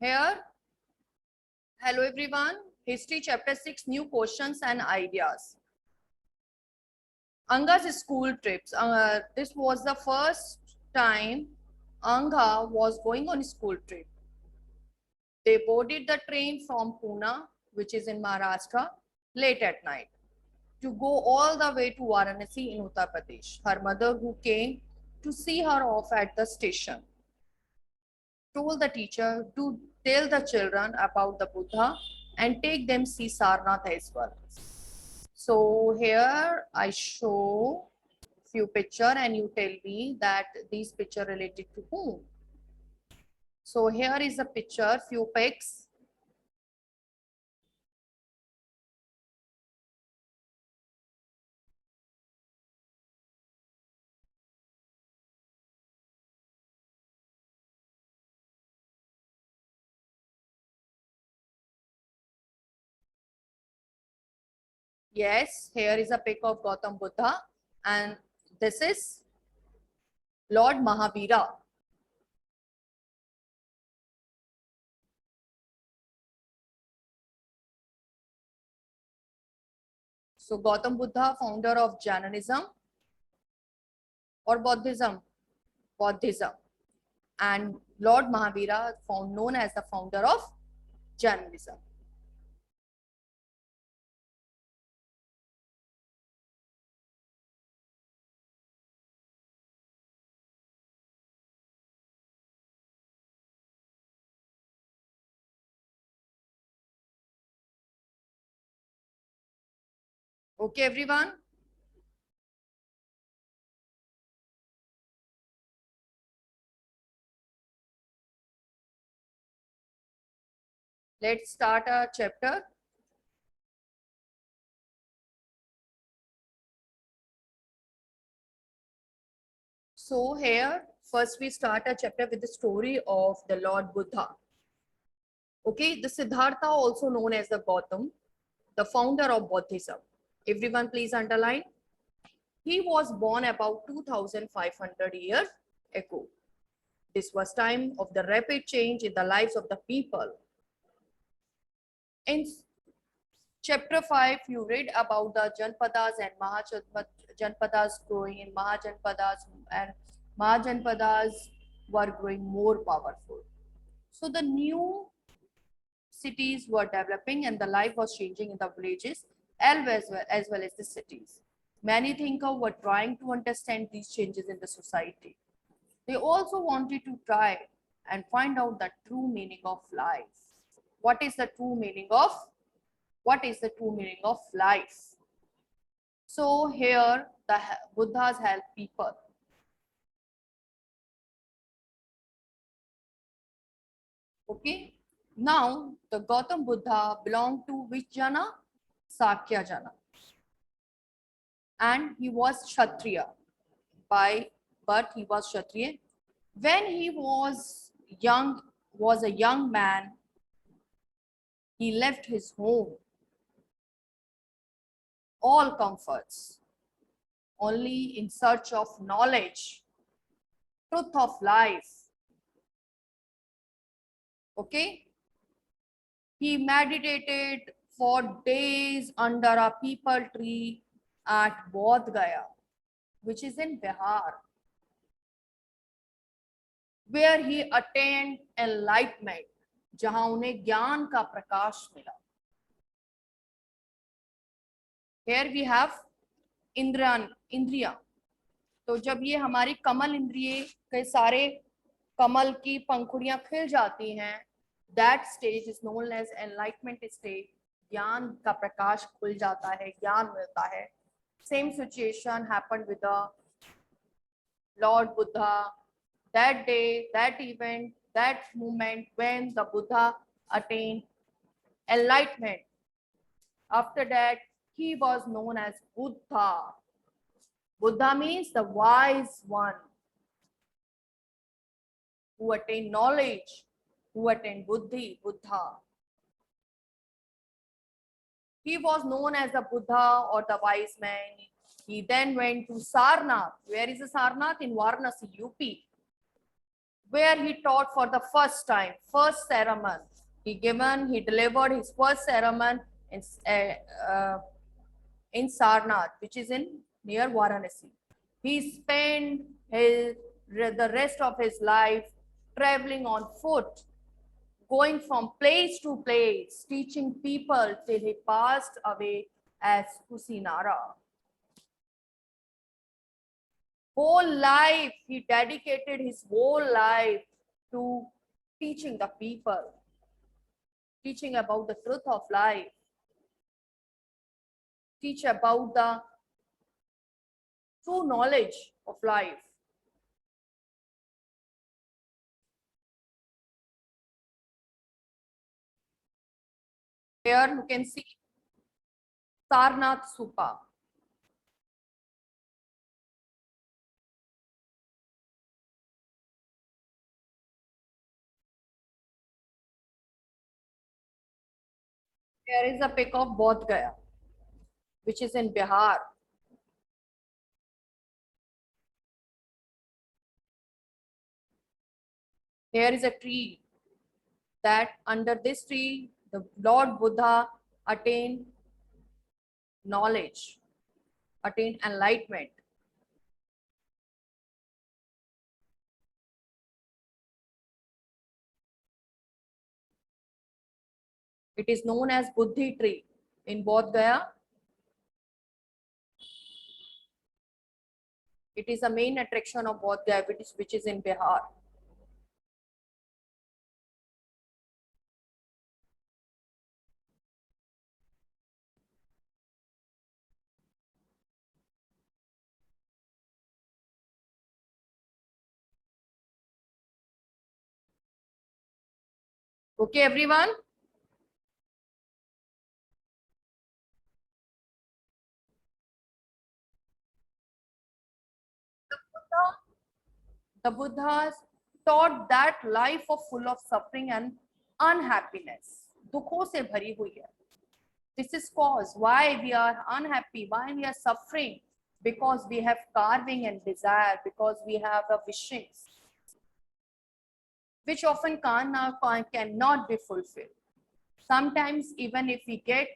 Here, hello everyone. History chapter 6, new questions and ideas. Anga's school trips. This was the first time Anga was going on a school trip. They boarded the train from Pune, which is in Maharashtra, late at night, to go all the way to Varanasi in Uttar Pradesh. Her mother, who came to see her off at the station, told the teacher to tell the children about the Buddha and take them see Sarnath as well. So here I show few picture and you tell me that these picture related to whom. So here is a picture, few pics. Yes, here is a pic of Gautam Buddha and this is Lord Mahavira. So Gautam Buddha, founder of Jainism or Buddhism, and Lord Mahavira, known as the founder of Jainism. Okay, everyone. Let's start our chapter. So here, first we start a chapter with the story of the Lord Buddha. Okay, the Siddhartha, also known as the Gautam, the founder of Buddhism. Everyone please underline. He was born about 2500 years ago. This was time of the rapid change in the lives of the people. In chapter 5, you read about the Janpadas and Janpadas growing in Mahajanpadas, and Mahajanpadas were growing more powerful. So the new cities were developing and the life was changing in the villages as well as the cities. Many thinkers were trying to understand these changes in the society. They also wanted to try and find out the true meaning of life. What is the true meaning of life? So here the Buddhas help people. Okay. Now the Gautam Buddha belonged to which jana? Sakya jana. And he was Kshatriya by birth. He was Kshatriya. When he was a young man, he left his home, all comforts, only in search of knowledge, truth of life. Okay? He meditated for days under a peepal tree at Bodh Gaya, which is in Bihar, where he attained enlightenment, जहां उन्हें ज्ञान का प्रकाश मिला. Here we have इंद्रिया. तो जब ये हमारी कमल इंद्रिय के सारे कमल की पंखुड़ियां खिल जाती हैं, that stage is known as enlightenment stage. ज्ञान का प्रकाश खुल जाता है, ज्ञान मिलता है. Same situation happened with the Lord Buddha. That day, that event, that moment when the Buddha attained enlightenment. After that, he was known as Buddha. Buddha means the wise one who attained knowledge, who attained buddhi, Buddha. He was known as the Buddha or the wise man. He then went to Sarnath. Where is the Sarnath? In Varanasi, UP. where he taught for the first time, first sermon. He delivered his first sermon in Sarnath, which is in near Varanasi. He spent the rest of his life traveling on foot, going from place to place, teaching people till he passed away as Kusinara. Whole life, he dedicated his whole life to teaching the people, teaching about the truth of life, teach about the true knowledge of life. Here you can see Sarnath Supa. There is a pic of Bodh Gaya, which is in Bihar. Here is a tree that under this tree, the Lord Buddha attained knowledge, attained enlightenment. It is known as Buddhi tree in Bodh Gaya. It is a main attraction of Bodh Gaya, which is in Bihar. Okay, everyone. The Buddhas taught that life of full of suffering and unhappiness, दुखों से भरी हुई है. This is cause why we are unhappy, why we are suffering, because we have carving and desire, because we have the wishings, which often cannot be fulfilled. Sometimes even if we get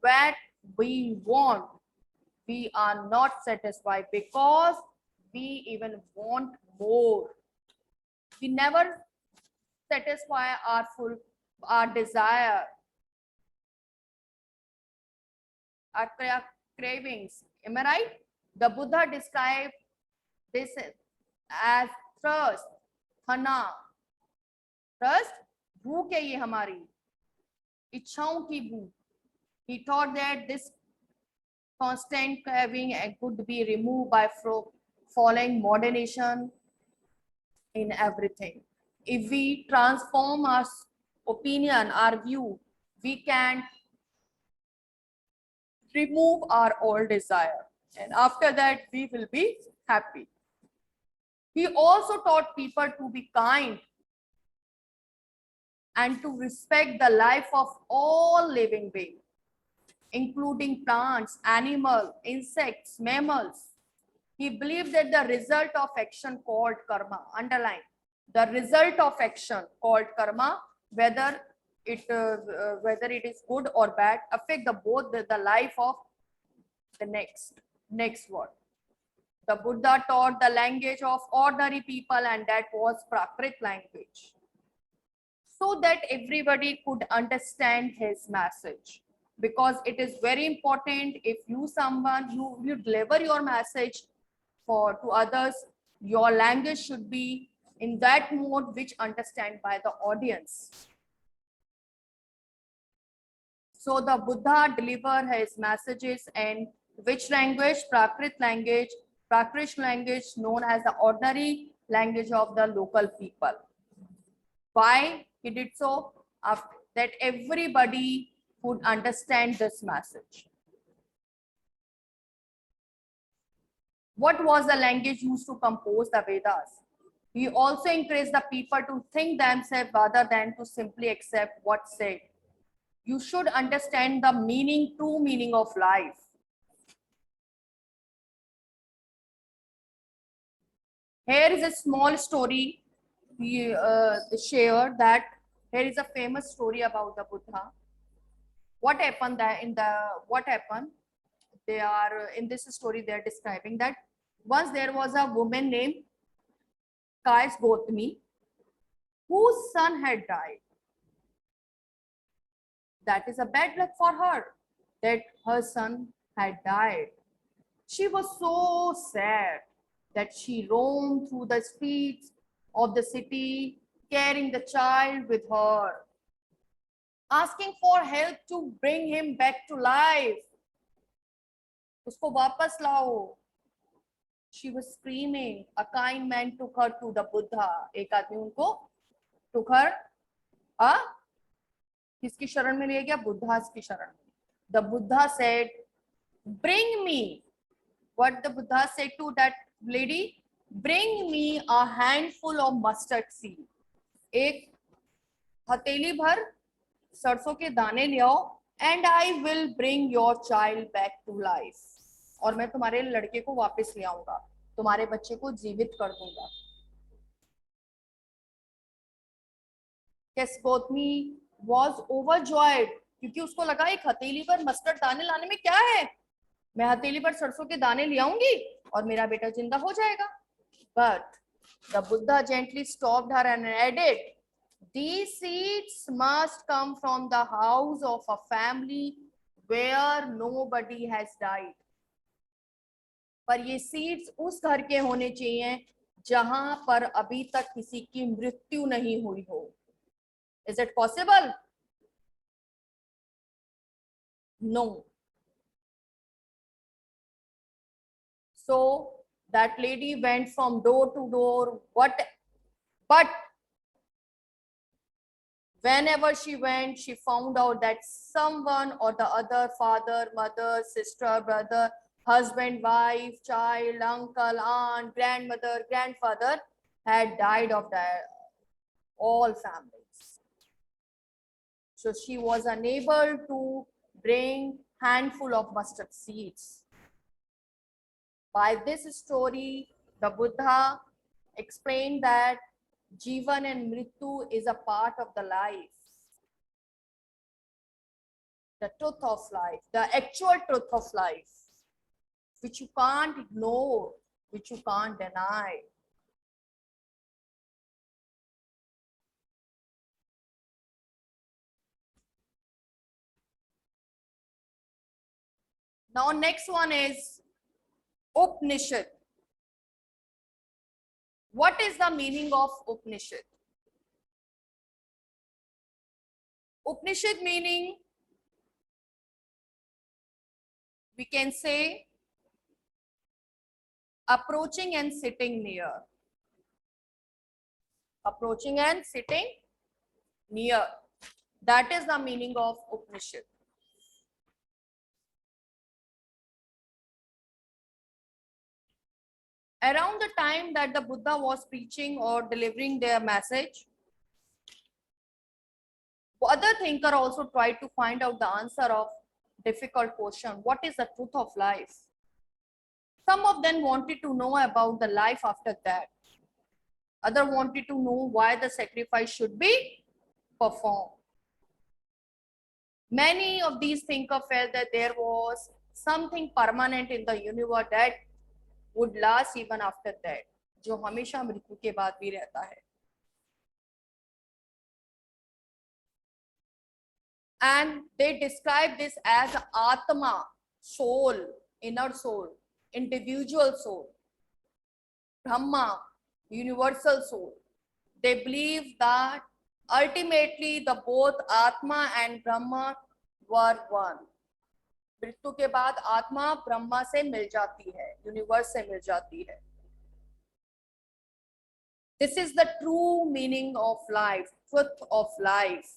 what we want, we are not satisfied because we even want more. We never satisfy our desire, our cravings. Am I right? The Buddha described this as thirst, thana. Thirst, भूख है ये हमारी, इच्छाओं की भूख. He thought that this constant craving could be removed by following moderation in everything. If we transform our opinion, our view, we can remove our old desire, and after that we will be happy. He also taught people to be kind and to respect the life of all living beings, including plants, animals, insects, mammals. He believed that the result of action called karma, underline, the result of action called karma, whether it is good or bad, affect both the life of the next word. The Buddha taught the language of ordinary people, and that was Prakrit language, so that everybody could understand his message. Because it is very important, if you deliver your message to others, your language should be in that mode which understand by the audience. So the Buddha delivered his messages in which language? Prakrit language. Prakrit language known as the ordinary language of the local people. Why he did so? That everybody could understand this message. What was the language used to compose the Vedas? He also encouraged the people to think themselves rather than to simply accept what's said. You should understand the true meaning of life. Here is a small story he shared that here is a famous story about the Buddha. What happened that in the what happened? They are in this story they are describing that once there was a woman named Kais Gotami whose son had died. That is a bad luck for her that her son had died. She was so sad that she roamed through the streets of the city carrying the child with her, asking for help to bring him back to life. Usko wapas lao. She was screaming. A kind man took her to the Buddha. एक आदमी उनको took her किसकी शरण में ले गया? Buddhas की शरण में. The Buddha said, "Bring me." What the Buddha said to that lady? Bring me a handful of mustard seed. एक हथेली भर सरसों के दाने ले आओ, and I will bring your child back to life. और मैं तुम्हारे लड़के को वापस ले आऊंगा, तुम्हारे बच्चे को जीवित कर दूंगा. Kes Gotami was overjoyed क्योंकि उसको लगा एक हथेली पर मस्टर्ड दाने लाने में क्या है, मैं हथेली पर सरसों के दाने ले आऊंगी और मेरा बेटा जिंदा हो जाएगा. But the Buddha gently stopped her and added, these seeds must come from the house of a family where nobody has died. पर ये सीड्स उस घर के होने चाहिए जहां पर अभी तक किसी की मृत्यु नहीं हुई हो. Is it possible? No. So that lady went from door to door. But whenever she went, she found out that someone or the other, father, mother, sister, brother, husband, wife, child, uncle, aunt, grandmother, grandfather had died of all families. So she was unable to bring handful of mustard seeds. By this story, the Buddha explained that Jivan and Mrityu is a part of the life. The truth of life, the actual truth of life, which you can't ignore, which you can't deny. Now next one is Upanishad. What is the meaning of Upanishad? Upanishad meaning, we can say, approaching and sitting near. Approaching and sitting near. That is the meaning of Upanishad. Around the time that the Buddha was preaching or delivering their message, other thinker also tried to find out the answer of difficult question. What is the truth of life? Some of them wanted to know about the life after that. Other wanted to know why the sacrifice should be performed. Many of these thinkers felt that there was something permanent in the universe that would last even after that, जो हमेशा मृत्यु के बाद भी रहता है. And they describe this as Atma, soul, inner soul, individual soul, Brahma, universal soul. They believe that ultimately the both Atma and Brahma were one. मृत्यु के बाद आत्मा ब्रह्मा से मिल जाती है, यूनिवर्स से मिल जाती है. This is the true meaning of life, truth of life,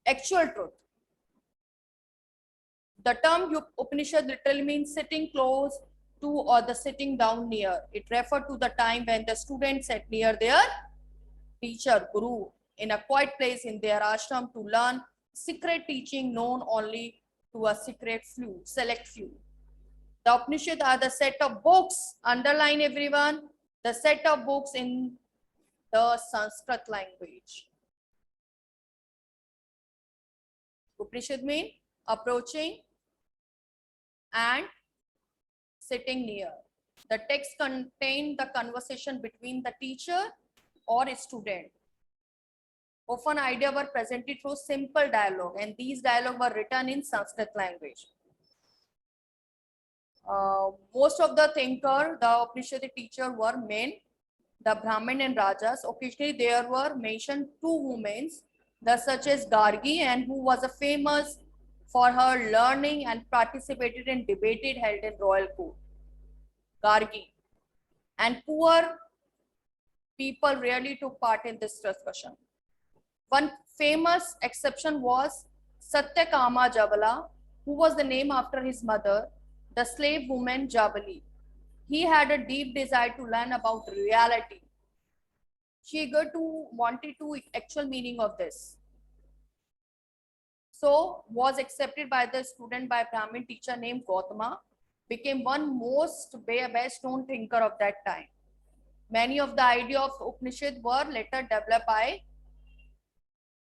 actual truth. The term Upanishad literally means sitting close to or the sitting down near. It referred to the time when the students sat near their teacher, guru, in a quiet place in their ashram to learn secret teaching known only to a select few. The Upanishad are the set of books, underline everyone, the set of books in the Sanskrit language. Upanishad mean approaching and sitting near. The text contained the conversation between the teacher or a student. Often ideas were presented through simple dialogue, and these dialogues were written in Sanskrit language. Most of the thinker, the Upanishad teacher were men, the Brahmin and Rajas. Occasionally there were mentioned two women, such as Gargi, and who was a famous for her learning and participated in debates held in royal court. Gargi. And poor people rarely took part in this discussion. One famous exception was Satyakama Javala, who was the name after his mother, the slave woman Jabali. He had a deep desire to learn about reality. She wanted to actual meaning of this. So was accepted by the student by Brahmin teacher named Gautama, became one most best known thinker of that time. Many of the ideas of Upanishad were later developed by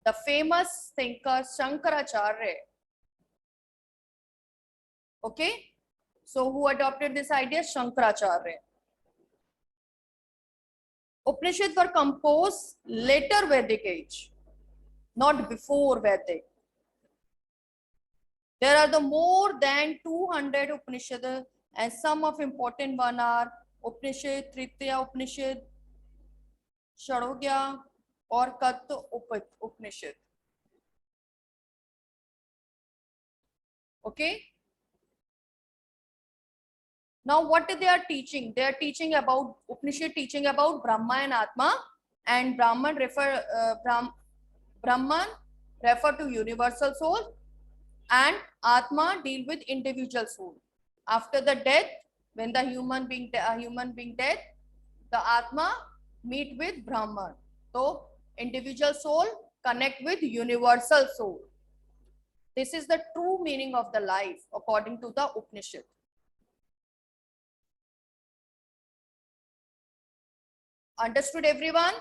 the famous thinker Shankaracharya. Okay, so who adopted this idea? Shankaracharya. Upanishads were composed later Vedic age, not before Vedic. There are the more than 200 Upanishads, and some of important one are Upanishad, Tritiya Upanishad, Sharogya, or Katha Upanishad. Okay. Now, what they are teaching? They are teaching about Upanishad, teaching about Brahma and Atma, and Brahman refer to universal soul, and Atma deal with individual soul. After the death, when the human being dead, the Atma meet with Brahman. So individual soul connect with universal soul. This is the true meaning of the life according to the Upanishad. Understood everyone?